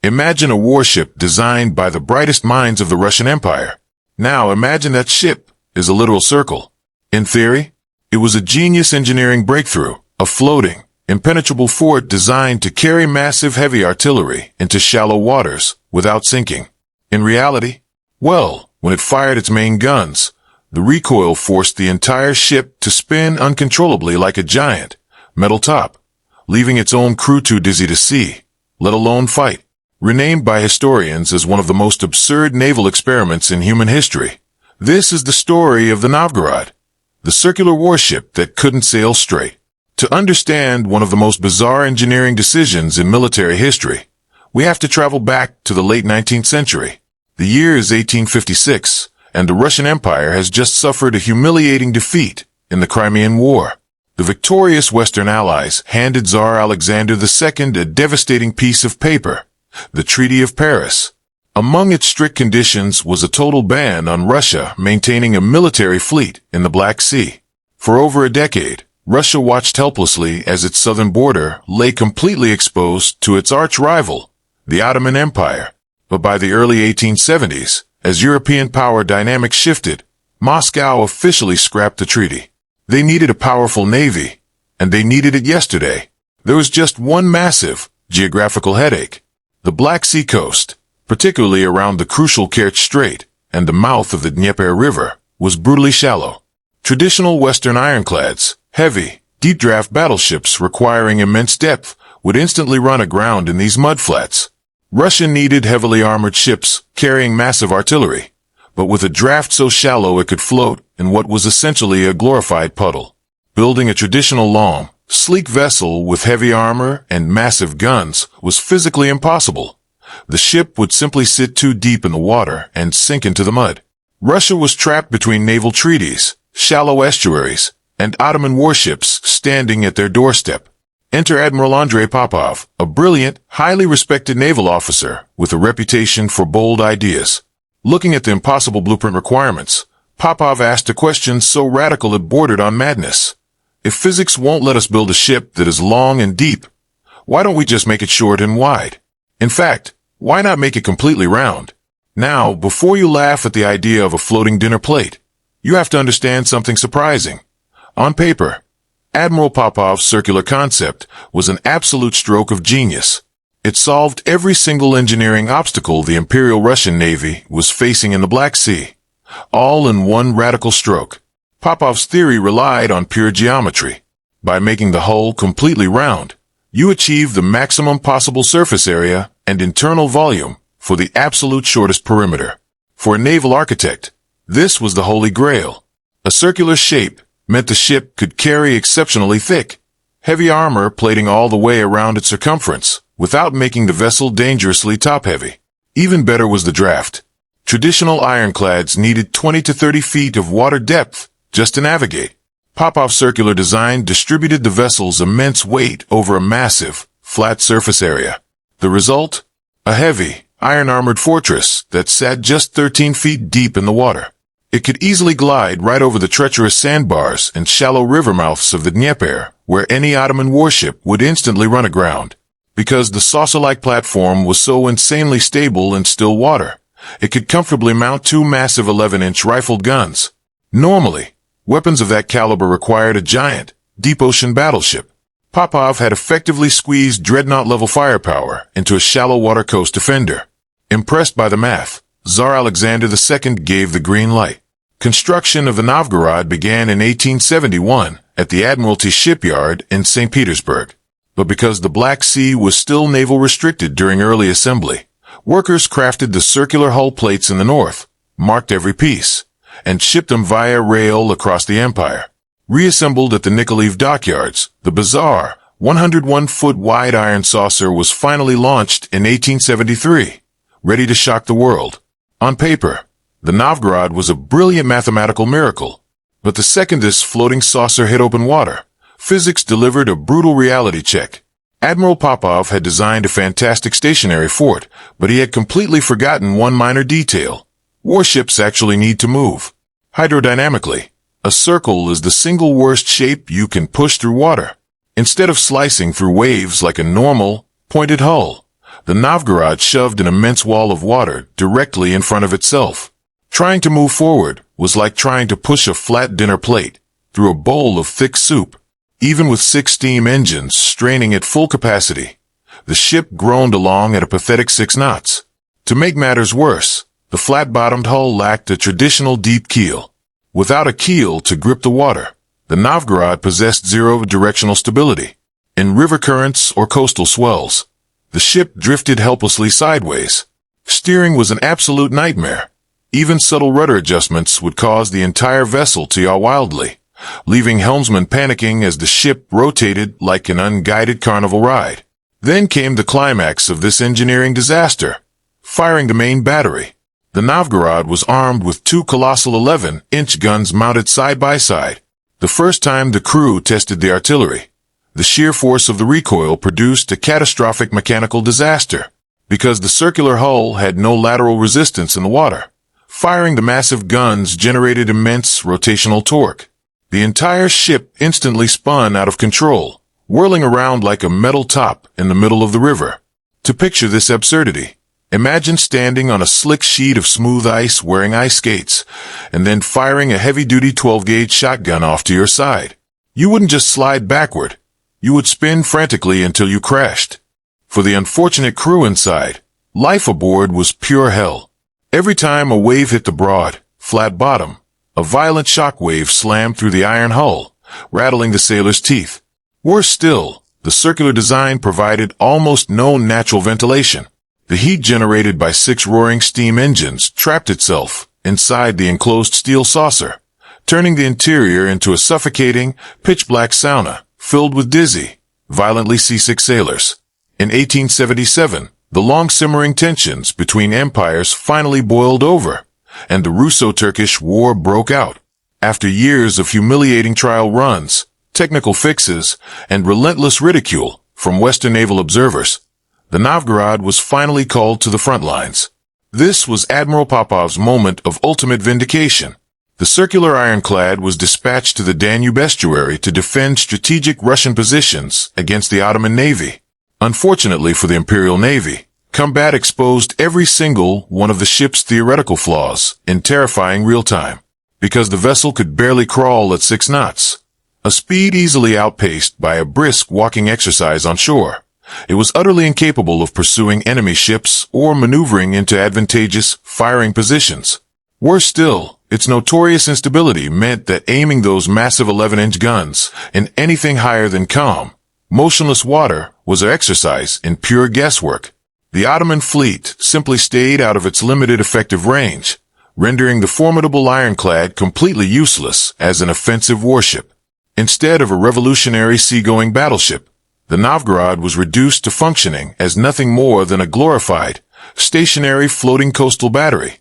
Imagine a warship designed by the brightest minds of the Russian Empire. Now imagine that ship is a literal circle. In theory, it was a genius engineering breakthrough, a floating, impenetrable fort designed to carry massive heavy artillery into shallow waters without sinking. In reality, well, when it fired its main guns, the recoil forced the entire ship to spin uncontrollably like a giant metal top, leaving its own crew too dizzy to see, let alone fight. Renamed by historians as one of the most absurd naval experiments in human history, this is the story of the Novgorod, the circular warship that couldn't sail straight. To understand one of the most bizarre engineering decisions in military history, we have to travel back to the late 19th century. The year is 1856, and the Russian Empire has just suffered a humiliating defeat in the Crimean War. The victorious Western Allies handed Tsar Alexander II a devastating piece of paper, the Treaty of Paris. Among its strict conditions was a total ban on Russia maintaining a military fleet in the Black Sea. For over a decade, Russia watched helplessly as its southern border lay completely exposed to its arch-rival, the Ottoman Empire. But by the early 1870s, as European power dynamics shifted, Moscow officially scrapped the treaty. They needed a powerful navy, and they needed it yesterday. There was just one massive geographical headache. The Black Sea coast, particularly around the crucial Kerch Strait and the mouth of the Dnieper River, was brutally shallow. Traditional Western ironclads, heavy, deep-draft battleships requiring immense depth, would instantly run aground in these mudflats. Russia needed heavily armored ships carrying massive artillery, but with a draft so shallow it could float in what was essentially a glorified puddle. Building a traditional long, sleek vessel with heavy armor and massive guns was physically impossible. The ship would simply sit too deep in the water and sink into the mud. Russia was trapped between naval treaties, shallow estuaries, and Ottoman warships standing at their doorstep. Enter Admiral Popov, a brilliant, highly respected naval officer with a reputation for bold ideas. Looking at the impossible blueprint requirements, Popov asked a question so radical it bordered on madness. If physics won't let us build a ship that is long and deep, why don't we just make it short and wide? In fact, why not make it completely round? Now, before you laugh at the idea of a floating dinner plate, you have to understand something surprising. On paper, Admiral Popov's circular concept was an absolute stroke of genius. It solved every single engineering obstacle the Imperial Russian Navy was facing in the Black Sea, all in one radical stroke. Popov's theory relied on pure geometry. By making the hull completely round, you achieve the maximum possible surface area and internal volume for the absolute shortest perimeter. For a naval architect, this was the holy grail. A circular shape meant the ship could carry exceptionally thick, heavy armor plating all the way around its circumference without making the vessel dangerously top-heavy. Even better was the draft. Traditional ironclads needed 20 to 30 feet of water depth just to navigate. Popov's circular design distributed the vessel's immense weight over a massive, flat surface area. The result? A heavy, iron-armored fortress that sat just 13 feet deep in the water. It could easily glide right over the treacherous sandbars and shallow river mouths of the Dnieper, where any Ottoman warship would instantly run aground. Because the saucer-like platform was so insanely stable in still water, it could comfortably mount two massive 11-inch rifled guns. Normally, weapons of that caliber required a giant, deep-ocean battleship. Popov had effectively squeezed dreadnought-level firepower into a shallow-water coast defender. Impressed by the math, Tsar Alexander II gave the green light. Construction of the Novgorod began in 1871 at the Admiralty shipyard in St. Petersburg. But because the Black Sea was still naval-restricted during early assembly, workers crafted the circular hull plates in the north, marked every piece, and shipped them via rail across the empire. Reassembled at the Nikolaev dockyards, the bizarre, 101-foot-wide iron saucer was finally launched in 1873, ready to shock the world. On paper, the Novgorod was a brilliant mathematical miracle, but the second this floating saucer hit open water, physics delivered a brutal reality check. Admiral Popov had designed a fantastic stationary fort, but he had completely forgotten one minor detail. Warships actually need to move. Hydrodynamically, a circle is the single worst shape you can push through water. Instead of slicing through waves like a normal, pointed hull, the Novgorod shoved an immense wall of water directly in front of itself. Trying to move forward was like trying to push a flat dinner plate through a bowl of thick soup. Even with 6 steam engines straining at full capacity, the ship groaned along at a pathetic 6 knots. To make matters worse, the flat-bottomed hull lacked a traditional deep keel. Without a keel to grip the water, the Novgorod possessed zero directional stability. In river currents or coastal swells, the ship drifted helplessly sideways. Steering was an absolute nightmare. Even subtle rudder adjustments would cause the entire vessel to yaw wildly, leaving helmsmen panicking as the ship rotated like an unguided carnival ride. Then came the climax of this engineering disaster, firing the main battery. The Novgorod was armed with 2 colossal 11-inch guns mounted side by side. The first time the crew tested the artillery, the sheer force of the recoil produced a catastrophic mechanical disaster, because the circular hull had no lateral resistance in the water. Firing the massive guns generated immense rotational torque. The entire ship instantly spun out of control, whirling around like a metal top in the middle of the river. To picture this absurdity, imagine standing on a slick sheet of smooth ice wearing ice skates, and then firing a heavy-duty 12-gauge shotgun off to your side. You wouldn't just slide backward, you would spin frantically until you crashed. For the unfortunate crew inside, life aboard was pure hell. Every time a wave hit the broad, flat bottom, a violent shock wave slammed through the iron hull, rattling the sailors' teeth. Worse still, the circular design provided almost no natural ventilation. The heat generated by 6 roaring steam engines trapped itself inside the enclosed steel saucer, turning the interior into a suffocating, pitch-black sauna filled with dizzy, violently seasick sailors. In 1877, the long-simmering tensions between empires finally boiled over, and the Russo-Turkish War broke out. After years of humiliating trial runs, technical fixes, and relentless ridicule from Western naval observers, the Novgorod was finally called to the front lines. This was Admiral Popov's moment of ultimate vindication. The circular ironclad was dispatched to the Danube estuary to defend strategic Russian positions against the Ottoman Navy. Unfortunately for the Imperial Navy, combat exposed every single one of the ship's theoretical flaws in terrifying real time. Because the vessel could barely crawl at 6 knots, a speed easily outpaced by a brisk walking exercise on shore, it was utterly incapable of pursuing enemy ships or maneuvering into advantageous firing positions. Worse still, its notorious instability meant that aiming those massive 11-inch guns in anything higher than calm, motionless water was an exercise in pure guesswork. The Ottoman fleet simply stayed out of its limited effective range, rendering the formidable ironclad completely useless as an offensive warship. Instead of a revolutionary seagoing battleship, the Novgorod was reduced to functioning as nothing more than a glorified, stationary floating coastal battery,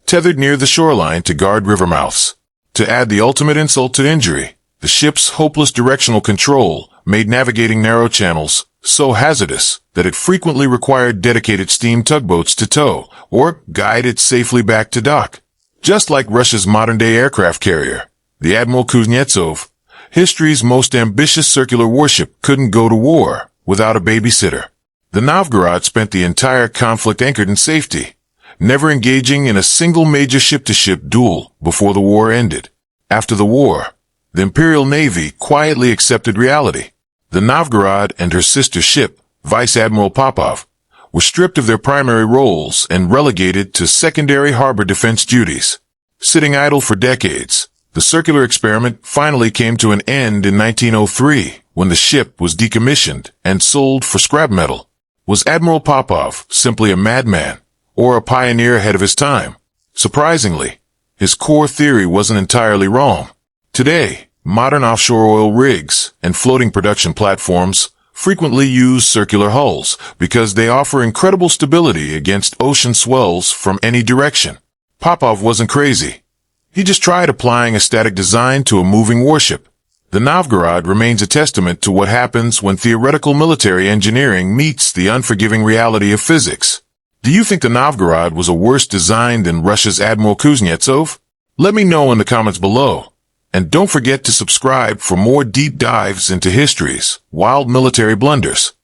tethered near the shoreline to guard river mouths. To add the ultimate insult to injury, the ship's hopeless directional control made navigating narrow channels so hazardous that it frequently required dedicated steam tugboats to tow or guide it safely back to dock. Just like Russia's modern-day aircraft carrier, the Admiral Kuznetsov, history's most ambitious circular warship couldn't go to war without a babysitter. The Novgorod spent the entire conflict anchored in safety, never engaging in a single major ship-to-ship duel before the war ended. After the war, the Imperial Navy quietly accepted reality. The Novgorod and her sister ship, Vice Admiral Popov, were stripped of their primary roles and relegated to secondary harbor defense duties. Sitting idle for decades, the circular experiment finally came to an end in 1903 when the ship was decommissioned and sold for scrap metal. Was Admiral Popov simply a madman or a pioneer ahead of his time? Surprisingly, his core theory wasn't entirely wrong. Today, modern offshore oil rigs and floating production platforms frequently use circular hulls because they offer incredible stability against ocean swells from any direction. Popov wasn't crazy. He just tried applying a static design to a moving warship. The Novgorod remains a testament to what happens when theoretical military engineering meets the unforgiving reality of physics. Do you think the Novgorod was a worse design than Russia's Admiral Kuznetsov? Let me know in the comments below. And don't forget to subscribe for more deep dives into history's wild military blunders.